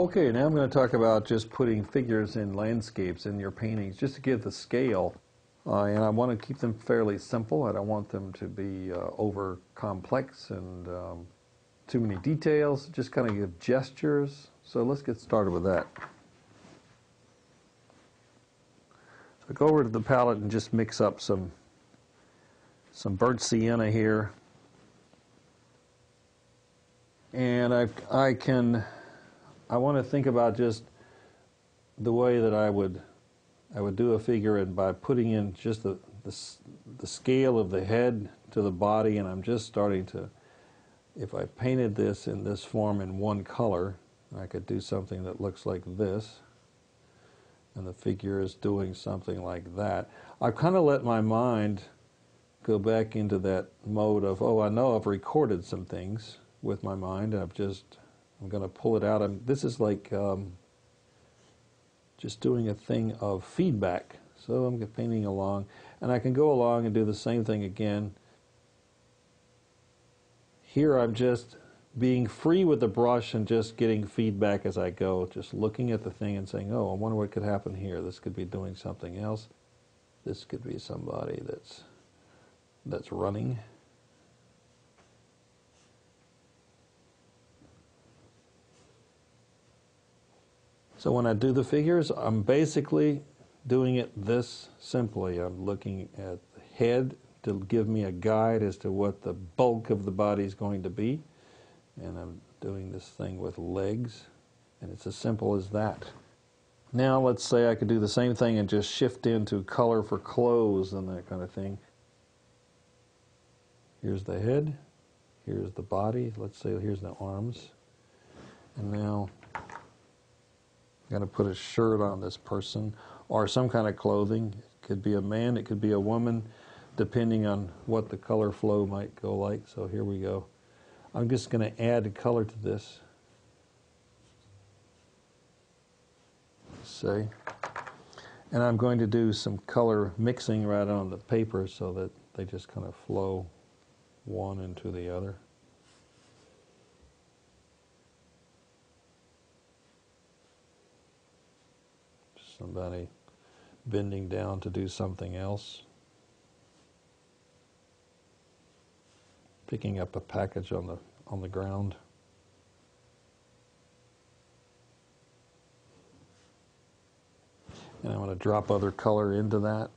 Okay, now I'm going to talk about just putting figures in landscapes in your paintings just to give the scale. And I want to keep them fairly simple. I don't want them to be over complex and too many details. Just kind of give gestures. So let's get started with that. So go over to the palette and just mix up some burnt sienna here. And I want to think about just the way that I would do a figure, and by putting in just the scale of the head to the body, and I'm just starting to, if I painted this in this form in one color, I could do something that looks like this, and the figure is doing something like that. I've kind of let my mind go back into that mode of, oh, I know I've recorded some things with my mind, and I'm going to pull it out. This is like just doing a thing of feedback. So I'm painting along, and I can go along and do the same thing again. Here I'm just being free with the brush and just getting feedback as I go, just looking at the thing and saying, oh, I wonder what could happen here. This could be doing something else. This could be somebody that's running. So when I do the figures, I'm basically doing it this simply. I'm looking at the head to give me a guide as to what the bulk of the body is going to be. And I'm doing this thing with legs, and it's as simple as that. Now let's say I could do the same thing and just shift into color for clothes and that kind of thing. Here's the head, here's the body, let's say here's the arms. And now I'm going to put a shirt on this person, or some kind of clothing. It could be a man, it could be a woman, depending on what the color flow might go like. So here we go. I'm just going to add color to this. Say. And I'm going to do some color mixing right on the paper so that they just kind of flow one into the other. Somebody bending down to do something else. Picking up a package on the ground. And I'm going to drop other color into that.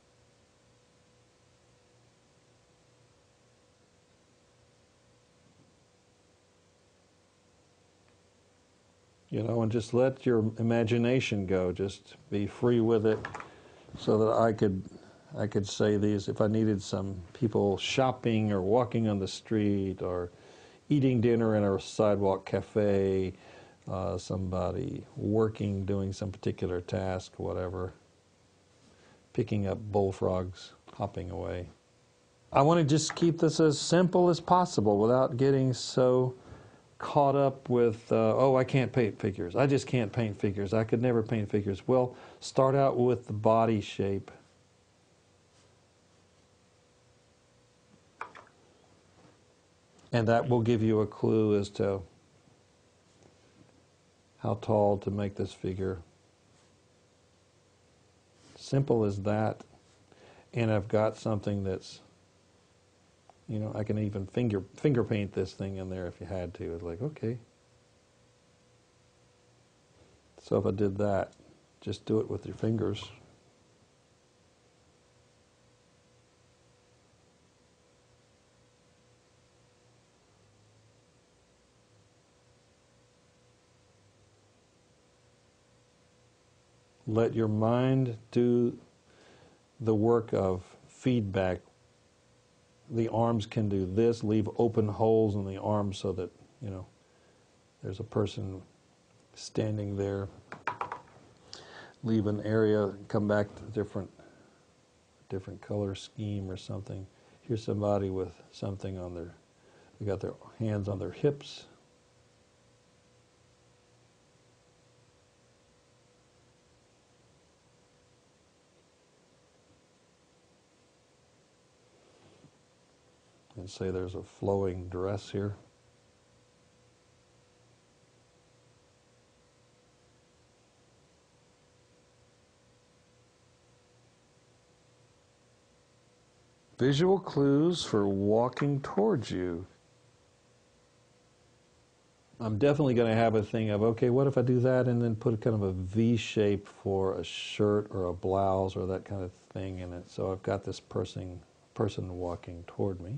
You know, and just let your imagination go. Just be free with it, so that I could say these if I needed some people shopping or walking on the street or eating dinner in a sidewalk cafe, somebody working, doing some particular task, whatever, picking up bullfrogs, hopping away. I want to just keep this as simple as possible without getting so caught up with, oh, I can't paint figures. I just can't paint figures. I could never paint figures. Well, start out with the body shape. And that will give you a clue as to how tall to make this figure. Simple as that. And I've got something that's, you know, I can even finger paint this thing in there if you had to. It's like, okay. So if I did that, just do it with your fingers. Let your mind do the work of feedback. The arms can do this, leave open holes in the arms so that, you know, there's a person standing there. Leave an area, come back to different color scheme or something. Here's somebody with something on they got their hands on their hips. And say there's a flowing dress here. Visual clues for walking towards you. I'm definitely going to have a thing of, okay, what if I do that and then put a kind of a V shape for a shirt or a blouse or that kind of thing in it. So I've got this person walking toward me.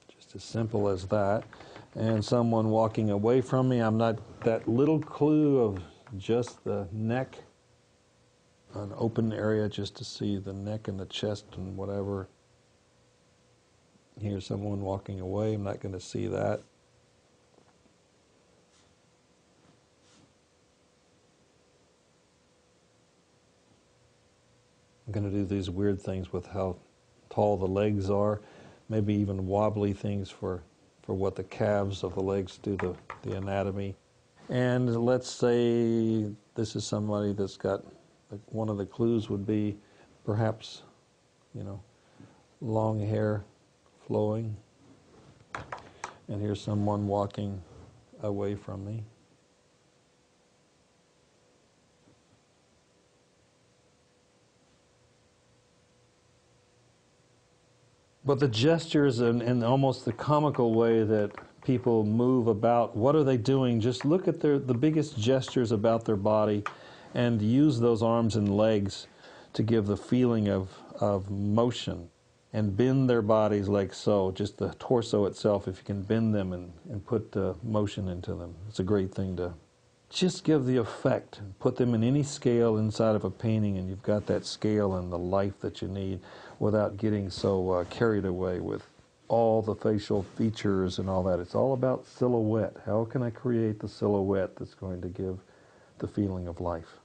Just as simple as that. And someone walking away from me, I'm not, that little clue of just the neck, an open area just to see the neck and the chest and whatever. Here's someone walking away, I'm not going to see that. I'm going to do these weird things with how tall the legs are, maybe even wobbly things for what the calves of the legs do, the anatomy. And let's say this is somebody that's got, one of the clues would be perhaps, long hair flowing. And here's someone walking away from me. But the gestures and almost the comical way that people move about, what are they doing? Just look at the biggest gestures about their body and use those arms and legs to give the feeling of motion. And bend their bodies like so, just the torso itself, if you can bend them and put motion into them. It's a great thing to just give the effect. Put them in any scale inside of a painting and you've got that scale and the life that you need without getting so carried away with all the facial features and all that. It's all about silhouette. How can I create the silhouette that's going to give the feeling of life?